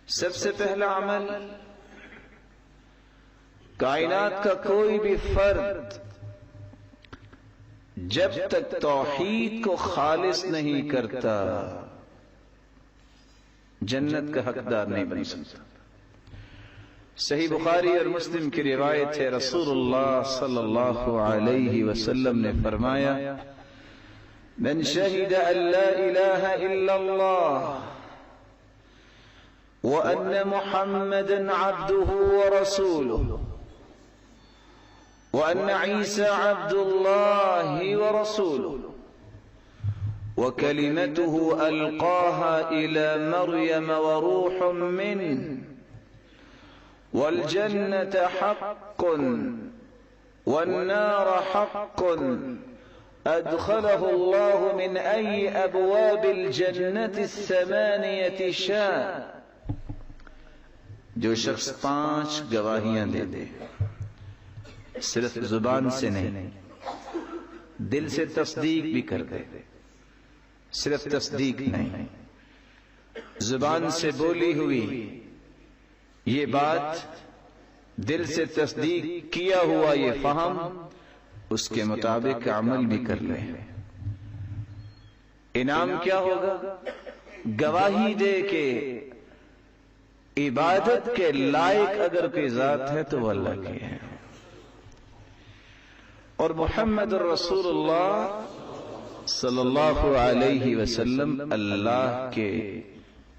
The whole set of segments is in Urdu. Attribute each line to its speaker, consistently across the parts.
Speaker 1: سب سے پہلا عمل، کائنات کا کوئی بھی فرد جب تک توحید کو خالص نہیں کرتا جنت کا حقدار نہیں بن سکتا۔ صحیح بخاری اور مسلم کی روایت ہے، رسول اللہ صلی اللہ علیہ وسلم نے فرمایا، من شہد ان لا الہ الا اللہ وان محمدا عبدہ ورسولہ وان عیسی عبد اللہ ورسولہ وكلمته ألقاها إلى مريم وروح منه والجنة حق والنار حق أدخله الله من أي أبواب الجنة الثمانية شاء۔ جو شخص 5 گواہیاں دے دے، صرف زبان سے نہیں، دل سے تصدیق بھی کر دے، صرف تصدیق نہیں، زبان سے بولی ہوئی یہ بات، دل سے تصدیق کیا ہوا یہ فہم، اس کے مطابق عمل بھی کر لے، انعام کیا ہوگا؟ گواہی دے کہ عبادت کے لائق اگر کوئی ذات ہے تو وہ اللہ کی ہے، اور محمد رسول اللہ صلی اللہ علیہ وسلم اللہ کے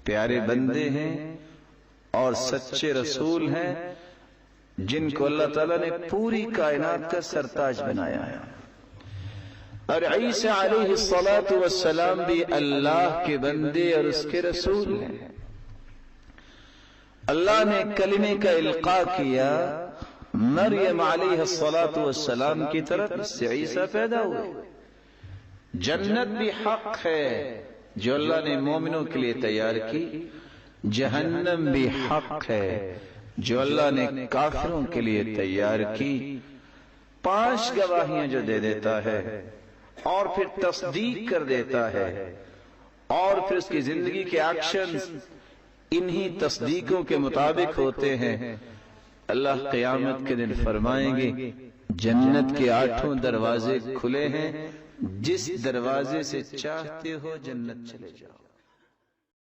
Speaker 1: پیارے بندے ہیں اور سچے رسول ہیں، جن کو اللہ تعالیٰ نے پوری کائنات کا سرتاج بنایا ہے۔ اور عیسیٰ علیہ السلام بھی اللہ کے بندے اور اس کے رسول ہیں۔ اللہ نے کلمے کا القاء کیا مریم علیہ السلام کی طرف، اس سے عیسیٰ پیدا ہوئے۔ جنت بھی حق ہے جو اللہ نے مومنوں کے لیے تیار کی، جہنم بھی حق ہے جو اللہ نے کافروں کے لیے تیار کی۔ 5 گواہیاں جو دے دیتا ہے اور پھر تصدیق کر دیتا ہے اور پھر اس کی زندگی کے ایکشنز انہی تصدیقوں کے مطابق ہوتے ہیں، اللہ قیامت کے دن فرمائیں گے جنت کے 8 دروازے کھلے ہیں، جس دروازے سے چاہتے ہو جنت چلے جاؤ۔